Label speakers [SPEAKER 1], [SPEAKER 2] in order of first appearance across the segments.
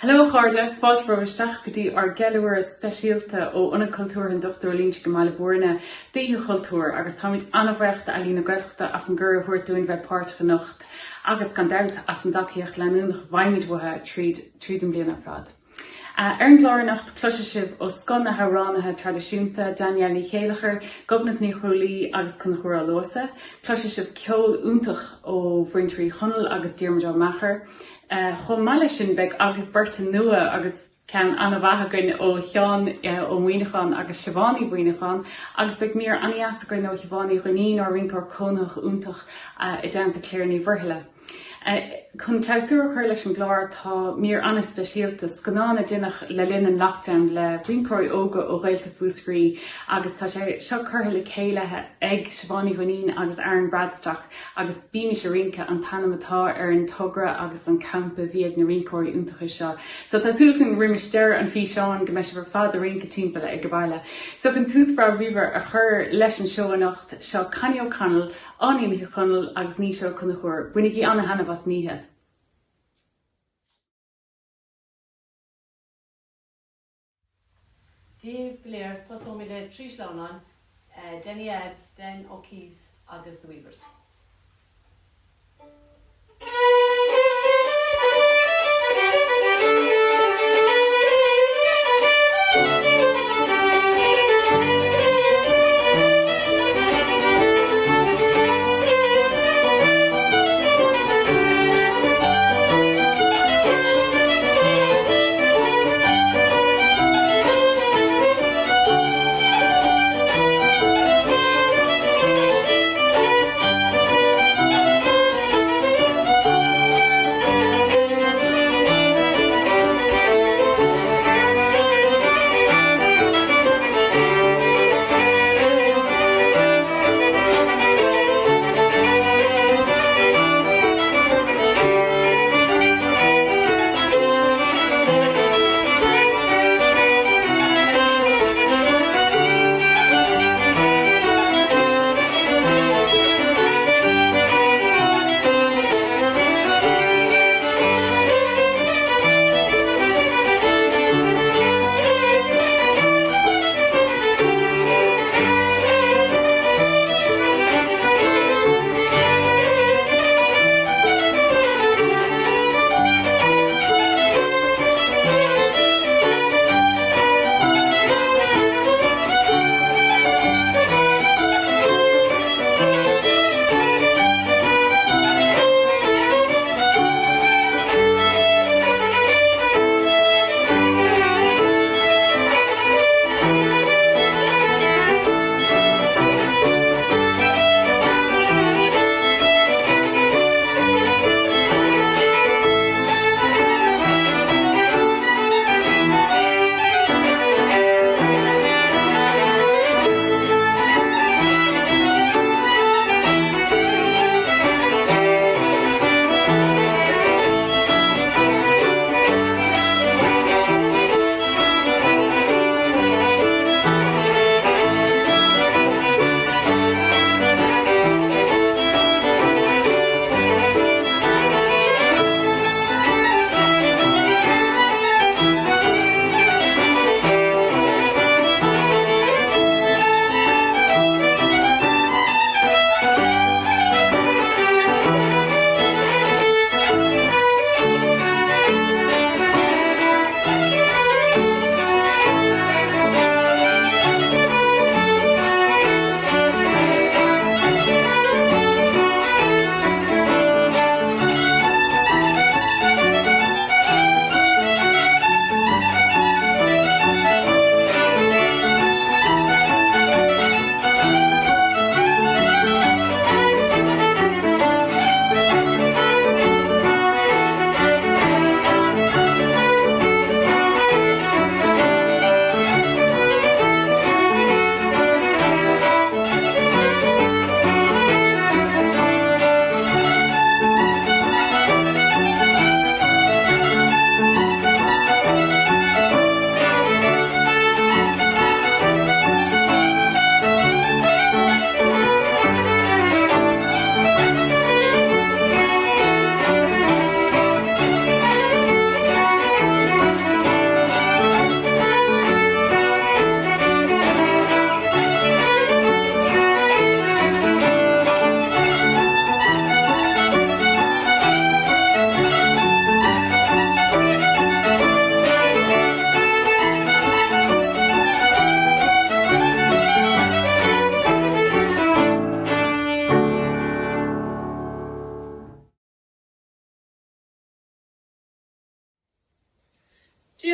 [SPEAKER 1] Hello Garda, fáilbroisteach go dtí ar gealúir speisialta ó ina cultúr an Dr. Líonse go maiile bhórna daoithe cultúr agus táid anmhreacht a lína gailchta as an gur thuirtúin bheith páirt fannacht agus gan deilt as an daciacht leanúnach bhaimidmhthe tríd an bliana fad. Ar an gláirnacht cloise sibh ó scon na haránathe tradiisiúnta Danielle ní Chéilleachair, Gobnait ní Chrualaoí agus Concubhar Luasa, cloise sibh ceol úntach ó Mhuirthile chonal agus Diarmuid Meachair. Chom meile sin beag aglah berta nua agus cean anmhathagainn ó Seán ó Mhuimhneacháin agus Siobhán Mhuimhneacháin agus beag míor aniasagainn ó Siobhán Dhuinnín ó Rinceoirí cónach úntach I dteannta cléir ní Mhuirthile. Chun Chultúir leis an gláir tá míor anna speisialta scannána duineach le linn an lockdown le Rinceoirí óga ó Ghaeilge Búsgraí agus tá sé seo curtha le chéilethe ag Siobhán Dhuinnín agus Aaron Bradstock agus Bímís rince an tanamatá ar an togra agus an campa bhíag na Rinceoirí úntacha seo. So tá súlachan riimisteir an fhí Seán go meisi bhar fad a rince timpeall ag go baile. So chun túsbra bhíomhar a chur leis an seoanacht seo Connie O'Connell, Áine chunal agus ní seo Concubhar, bunig í anna hana was níthe.
[SPEAKER 2] Díobh léir tostóid le trí sleánán, Denny Ebbs, Den O'Keefe's agus the Weavers.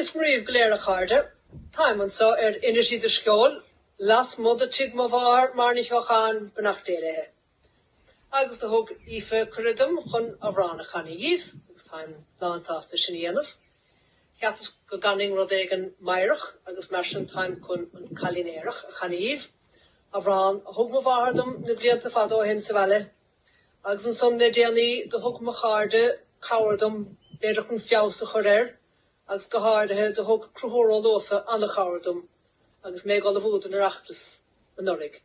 [SPEAKER 3] Agus Maríomh Chléireachair, Táimon sa energy de scoil, las mud a Muimhneacháin Mhuimhneacháin benachtéirithe. Agus the hug Aoife Corridum chun a bhrána Chanaíomh, agus táim lánsáasta sin dhéanamh. Ceapas go ganning rud éigean mairich, agus mar sin táim chun an Chalinéireach a Chanaíomh, a bhrán a thug mhahardum na blianta fadó hen sa bheile. Agus an son le déanaí do thug Meachair cawardum beidir chun fios a choréir, agus go háirithe do thug Chrualaoí Luasa anna cawardum, agus mé gáil a bhúd an arachtas an norig.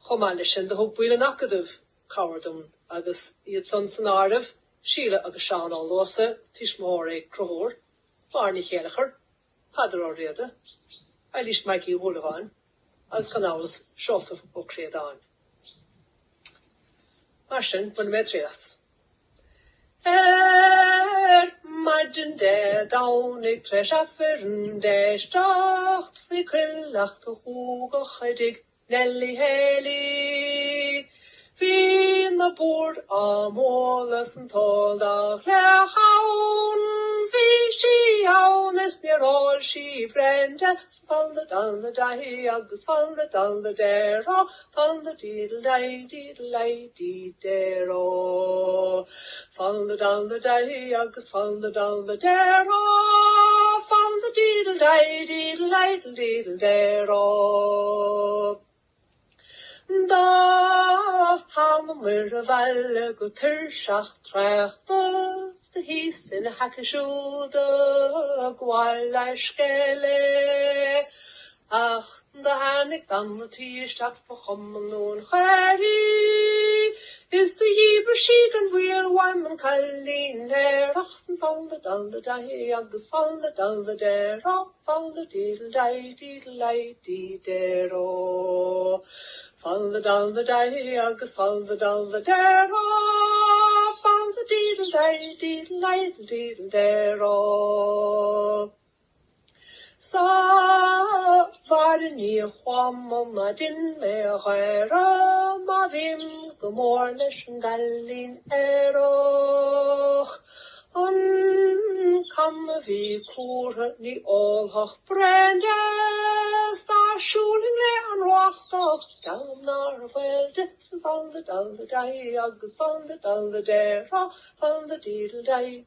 [SPEAKER 3] Chomáile sin do thug buile nachadamh cawardum, agus iad son san áirimh, síle agus Seán á Luasa, tismóir Chrualaoí, Barney Chéilleachair, Hadar ó réada, Eilís Meachair Bhuileáin, agus canálas Seosaf ó Chréadáin. Mar sin buna mé trías. Maidin de dánig treis a fyrn de stracht fri cuillacht o húg o chydig nelli heli. Fin a bord a mólas yn tol da chlechawn, fi si awnes nir ol si brenda, fall the dahi agus fall the dero, fall the diddle-day dero. Fall the dahi agus fall the dero, fall the diddle-day dero. Da ham Mhuirthile go tuirseach tréachtas de hís in a hackisiúda gháil leis scéile. Ach da hanig dan na tíisteach fa chummanún chéirí, is de híbre síg an bhuiir waim an cailín ach san fall the dahi agus fall the dero, fall the diddle-day dero. Fall the dahi agus fall the dero, fall the diddle-day dero. Sa var ni chwam ma din Meachair ma vim gomor leis an galín eroch. An kam vi cúrtha ní ólthach brenda, starsúling le an rochtach, gam nar a bhfuilte, san fall the dahi agus fall the dero, fall the diddle-day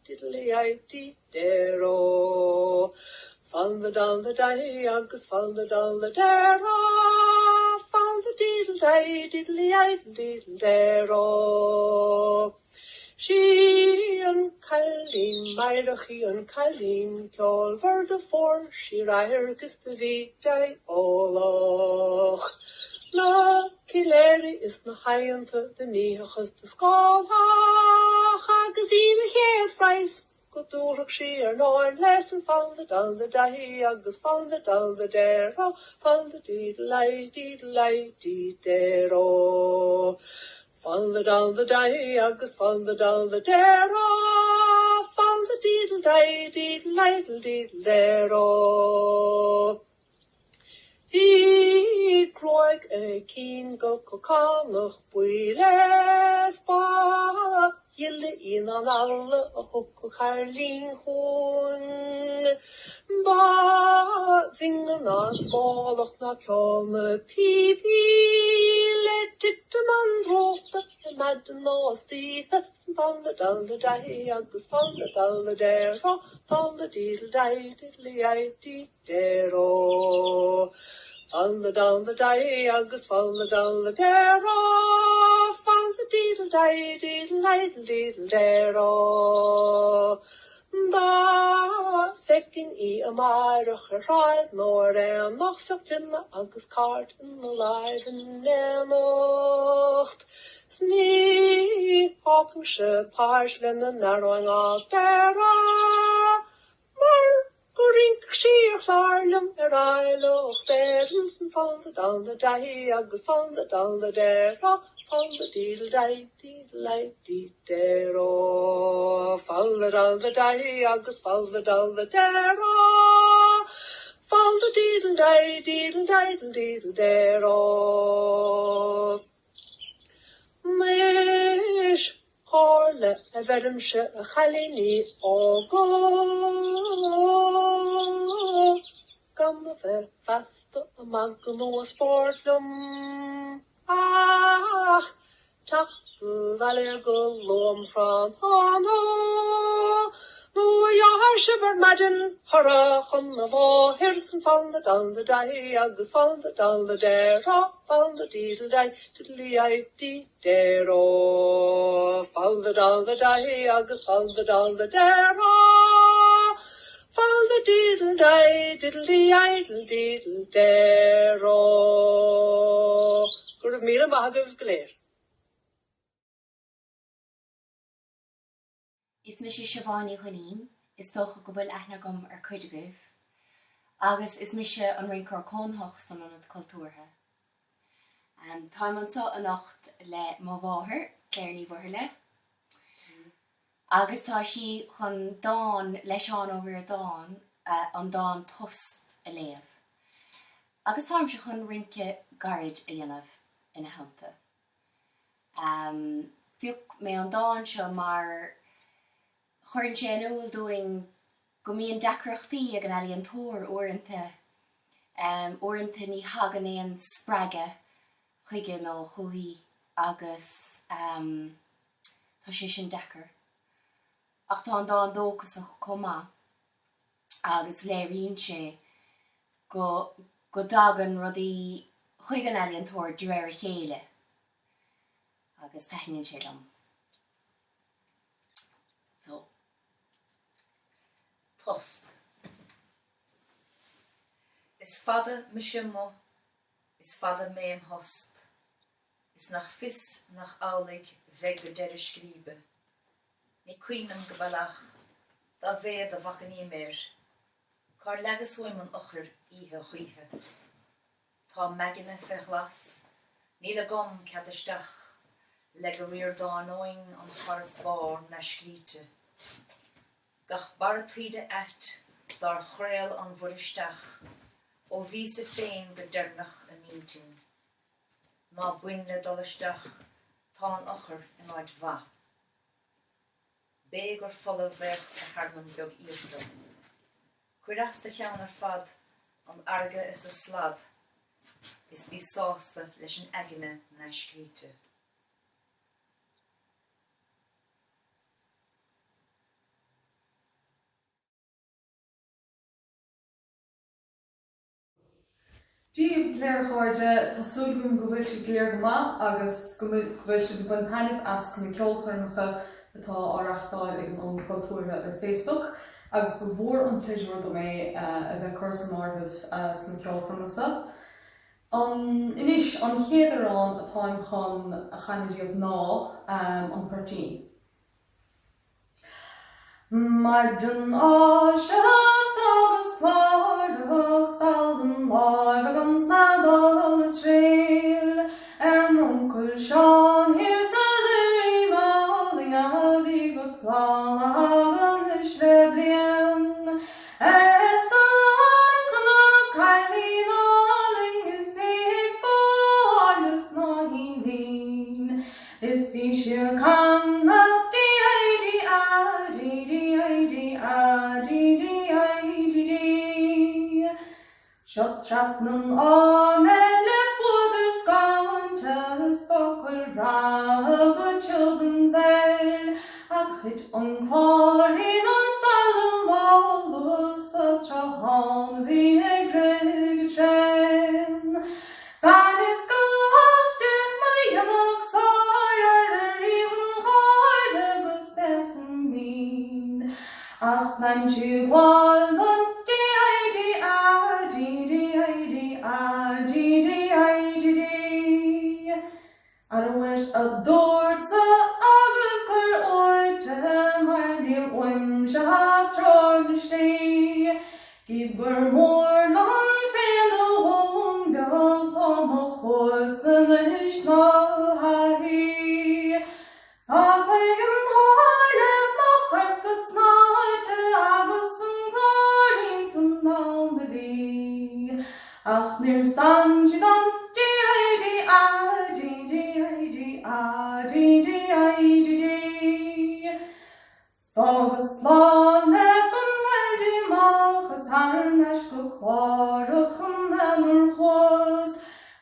[SPEAKER 3] dero. Fall the dahi agus fall the dero, fall the diddle-day dero. She an Cailín Maireachí an Coirmcheoil ver de for, she rairgus de vitae ólach. Na Chéilleachair is na haanta de níachas de scálach, agus Mhuimhneacháin freis, go dúrach sí náir leis an fall the dahi agus fall the dero, fall the diddle-day dero. Fall the dahi agus fall the dero, fall the diddle-day dero. He croig a keen go cocánach buile spa, yille in an alle a hukko Cailín hún. Ba vingen an spálach na kjolne pipi, let it man dropa, mad no stipe, fall the dahi agus fall the dero, fall the diddle-day dero. Fall the dahi agus fall the dero, fall the diddle-day dero. Da feckin I a mairich a rhaid nor noch fectin agus cart in the leiven nenocht. Sní hokum se parslen an narwang a dera, mar gorink sír chlarlum eiloch derens and fall the dahi agus fall the dero, fall the diddle-day dero. Fall the dahi agus fall the dero, fall the diddle-day dero. Mish chor le a bherimse a chalíní ógó. Gam a bheith fasta a mancan ó sportlum. Ach, tachtu valir go lom fran hana. Nu a jaar shiver madden harachan a vo hirsen van de dal de dai agus van de dal de dera van de diddle dai diddly I di dero van de dal de dai agus van de dal de dera van de diddle dai diddly I diddle dero. Good mire mahagav gleir.
[SPEAKER 4] Is mis Siobhán Dhuinnín, is tócha go bhfuil aithne gom chuidegah, agus is mis an Rinceoirí cónthach san an cultúrtha. Tá man sa a nacht le má bháthir, Cléir ní Mhuirthile, agus tá si chun dáin le Seán ó bhír dáin an dáin tos a léamh. Agus táim se chun rince garid a dhéanamh ina healta. Fiúch mé an dáin seo mar Coirmcheoil doing go míon deacrachtaí ag an ealaíon tóir orinthe ní hagan éon spreige chuige nó chuí agus tá sé sin deacar. Ach tá an dáin dóchas a comá agus le Rince go dagan rudaí chuig an ealaíon tóir de réir a chéile agus taithníonn sé dom. So
[SPEAKER 5] Tost. Is fada misimo, is fada meam host. Is nach fis nach álig vegge derre skribe. Ni cuinam gebalach, da ve da vacan í meir. Car legas woiman ochir ihe chuihe. Tá megine fe glas, ní le gom cadistach, leg a rear da anoing an forest bar na skrite. Gach barathuide et, dar chréil an bhuristeach, ó víse féin go dernach a mítin. Má buinle dolisteach, tá an ochir in áid va. Bégur folle vech a harman beag ísle. Cuirasta chean ar fad, an arge is a slab, is bí sásta leis an eginne na skrite.
[SPEAKER 6] Díobh léarcháide tá súlgaim go bhfuil si léir go maith agus go bhfuil si go buntainmh as na ceolchoirmeacha atá áireachtáil ag an cultúrtha ar Facebook agus go bhór an pléisiúr do mé a bheith cursa máirthh as na ceolchoirmeacha. Inis an chéadarrán atá chun a chainidíomh ná an pertín. Mar den áiseach agus clárach speldan láimh agam smadal a tréil muncul Seán hir sa lirí máling a bhí go tlán a hagan is le blian san chun a cailí náling is ag bálas ná hílín is bhí siar canna Shut trust none amele further scantas buckle rag children veil ach hit unclarin on stall lawless a trahan vi a greg train Van is gafte my yamok sire even hard agus bessen mean ach man chigwal Arwes a dortsa agus cur oite mar níl Mhuimhneacháin trónistí Gibber mór non féin a hón go pom a chósan a his ná haí Ach an háile Meachair go snáite agus an chláirín san námbalí Ach níor stan si gan D-I-D-I-D-D-I-D-I-D-D-I-D-D Quarach an o'r chwas,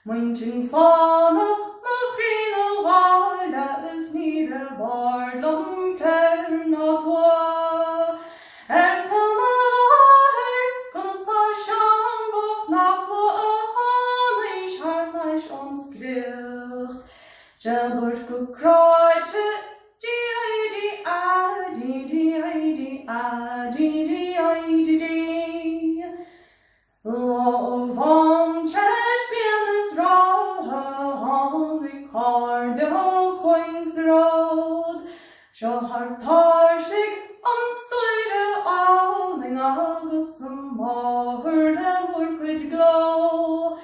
[SPEAKER 6] mwyn ti'n ffanach na chrin o gael as nid y bardlom cern o twa. San a gael, gos da sian boch nach lo a hanais harnais ons grych. Jadwrt go kraite, Love on trash penis raw, on the cardinal coins road. Shall her tarsig on stoire alling August some more than work could glow.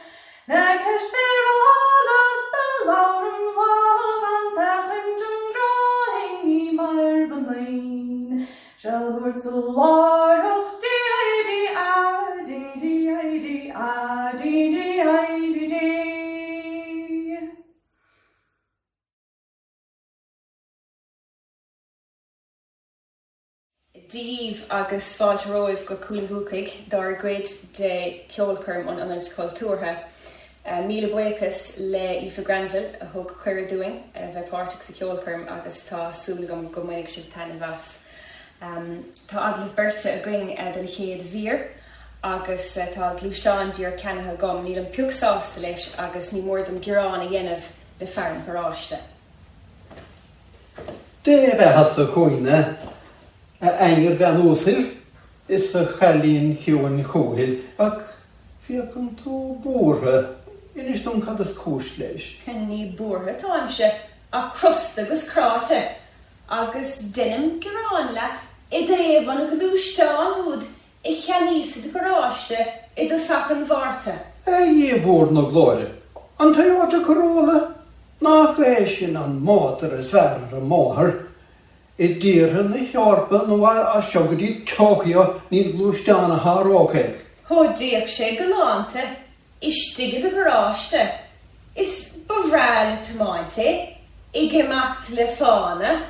[SPEAKER 6] Na cash there all at the lauren love and fechin drawing me marvin lane. Shall word so lord of
[SPEAKER 4] Díomh agus fáilte roimh go cúlamhúcaigh dar gcuid de ceolcurm an anid cultúrtha. Míle buchas le Aoife Granville a thug chuir doing bheith páirteach sa ceolcurm agus tá súlagam go minic sibh taine bheas. Tá aglah berte a going den chéad vír agus tá glúisteáin díor cenatha gom níl an piúchsásta leis agus ní mór dom gurán a dhéanamh le fearn goráiste.
[SPEAKER 7] Det has a chuine Einger van Oosil is a chalín hiúin chúhil ach fiachan tú búrtha inis dún cad is cúis leis.
[SPEAKER 4] Ní búrtha táimse a crusta agus cráte agus denim gurán leat I dréhan a glúisteáin úd I cheanísa de goráiste I do sacan bharta.
[SPEAKER 7] Dhíomhór na glóire. An taíocha coróla nach sin an mátar a zar a máthar I ddíortha na chearpa nó a seogadí tóchaío ní glúisteáin a thróchaig.
[SPEAKER 4] Thó díoch sé galánta istigad a goráiste. Is bhreála tomáinte I gceamacht le fána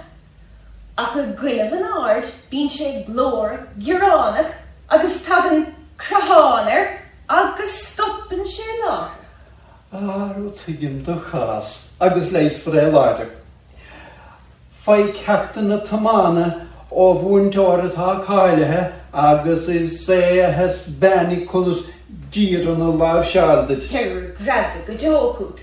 [SPEAKER 4] ach a gcuineamh an ard bíonn sé glór guránach agus tagan crathánir agus stoppan sé lá.
[SPEAKER 7] Arú tuigim do chas agus leis fré láidir. Fai ceachtain na tamána ó bhúnteir atá cáilethe agus is hes bennig chulas díran na láimh sealdad.
[SPEAKER 4] Ceir grada go deócút.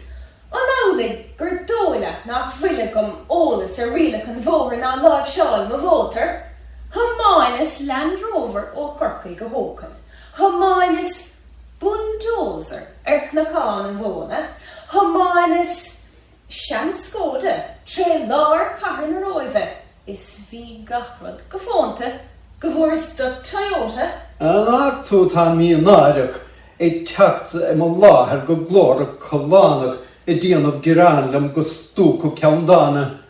[SPEAKER 4] An álaigh gur dóile nach bhuiile gom ólas ar rialach an bhór ná láimh seáil má bhótar. Hamáinas Land Rover ó Corcaigh go hócan. Hamáinas bulldozer Chnacán an bhóna. Hamáinas Sean Skoda tre lár cairn ar roimhe is bhí gachrad go fónta go bhfuras do Toyota.
[SPEAKER 7] An ach tú tá míon náireach teacht mo láthair go glór a colánach díanamh guránlam go stúcha ceandána.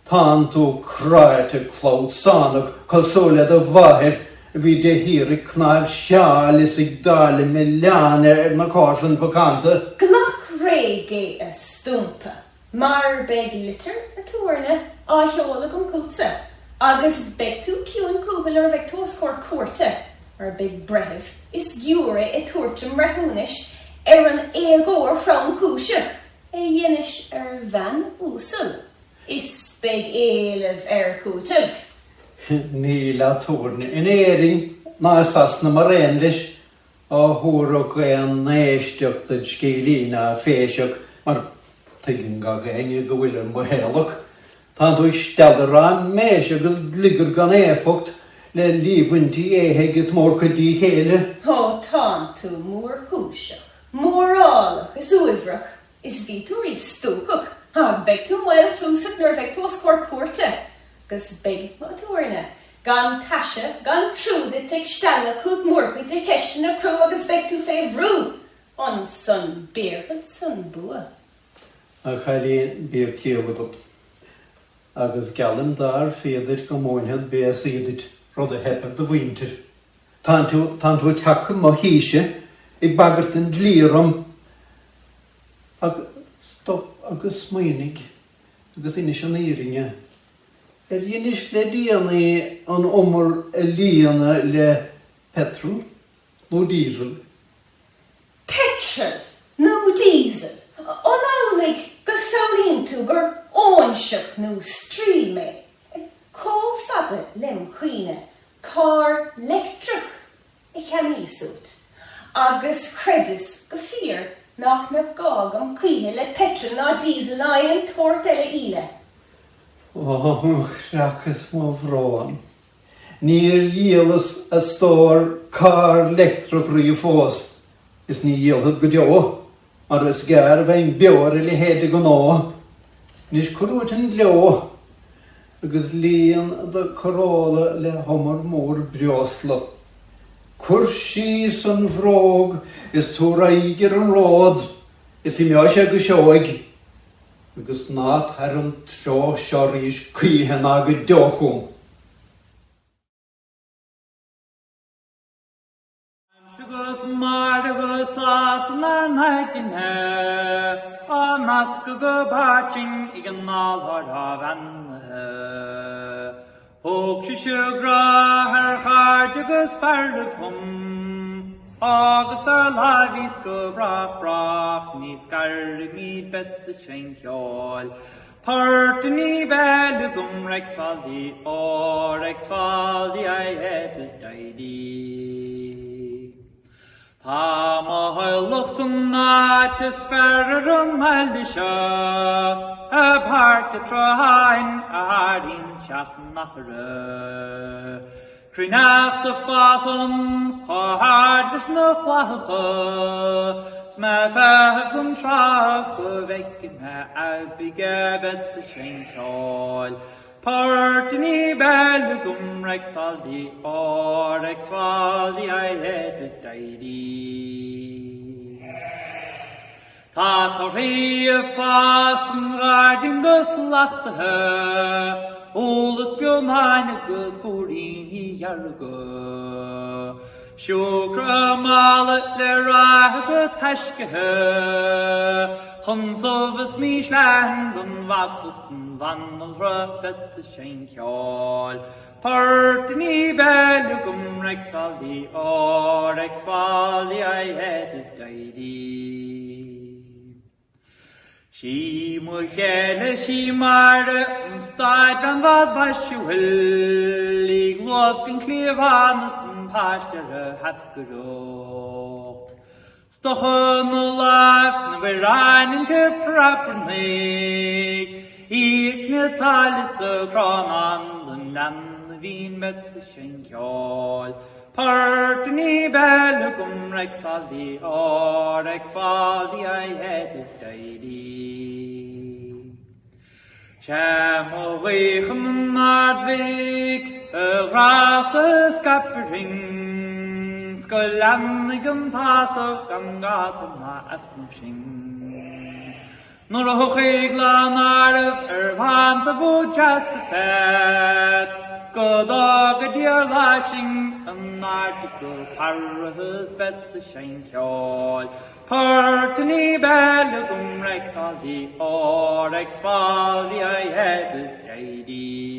[SPEAKER 7] Tá tú cráite chlósánach cosúla a bhathir bhí de hir I cnáibh seáil is ag dála milliána na cásan vacanta.
[SPEAKER 4] Glach réigé a stúmpa. Mar beg litter a túrne á cheola gom cútsa. Agus beg tú ciún cúbal ar bheith tóscór cuarta ar big brehih is giúra I túirtim rathúnis ar an éagóir chrán cúiseach dhéanais ar bhean úsal. Is beg éileh ar cútah.
[SPEAKER 7] Níl a túrne in éring ná sasna mar réanlis á thúrach an éisteachtaid scílína féiseach mar tuigim ga réine go bhfuil mo héalach. Tá tú steidir an méis agus ligur gan éfocht le líomhaintí éthe is mór go dtí chéile.
[SPEAKER 4] Thó tá tú mór chúiseach, mórálach is uimhreach, is bhí tú riomh stúcach, ag beg tú mhail flúsach nuair bheith tú scór cuarta, gus beg má túirne. Gan taise, gan trúda teag steala chuig mórcaid de ceiste na crú agus beg tú féh rú, an san béarchad san bua.
[SPEAKER 7] A chailíon bíor céalagat. Agus galam dar féidir go móinhead bés iad rud a hepar do bhaintir. Tá tú teacha má híise I bagart an dlíram agus muoinnig agus inis an éiringe. Dhéanais le díana an omar a líana le petrol nó diesel
[SPEAKER 8] petrol, no diesel. Onaulig gasolín tú gur óinseach nó stríme. Cófada lem chuoine, car electric I cheamísút. Agus credis go fíor nach na gag am cuithe le petrol ná diesel ná an tuairt eile ile.
[SPEAKER 7] Chreachas má bhráin. Níor díalas a stór car electric rí fós. Is ní díalad go deo. Ar is gar bhain beor le héide go ná. Nís curúid an leo. Agus líon de chorála le hamar mór briosla. Cursí san bhróg is tú raigir an rád. Is I Meachair go seoig. Agus nád ar an treo seoirís cuithe ná go deochum.
[SPEAKER 9] Agus mar agus as na naigine an as go báting I an nálar a bhanne. Hóg si gra ar chard agus fearlah hum agus ar láhís go brach níos gairg míad bet a Rinceoill. Partaní bell gum Rinceoirí or Rinceoirí I had daidí. Tá má hailch san náit is fearar an meilise a parca trahain a rin seach nach ra. Crinach de fasan a hardis na chhlacha Sma fehf an trach go vecin me a bige bet a Rinceoill. Partaní bell gum Rinceoirí or Rinceoirí I had daidí. Tá torí a fás an gáidin gus lachtathe ólas beomáin agus góiríní dhearga. Siúcra mála le ráthe go taiscethe chun sovas mís lean an bhapas an bhanal ra bet a Rinceoill. Partaní bell gum Rinceoirí or Rinceoirí I had daidí. Sí Mhuirthile sí marde an staid an bhd bhaisiúil I glós gan clíomhánas an páiste a hascarócht. Stochan ó láft na bhráinin te praparnaig Íc na talis a chránan an lean na bhín bet a Rinceoill. Partaní bell gum Rinceoirí or Rinceoirí I had daidí. Seán ó bhuichan an nádmhic a bhrásta scaparing Sco leannig an tásach an gátam na asnam sin. Nor a thuchaigh lán arab bhaanta bhó just a fet Go dog a dear lashing an article parahus bet a Rinceoill. Partaní bell gum Rinceoirí or Rinceoirí I had daidí.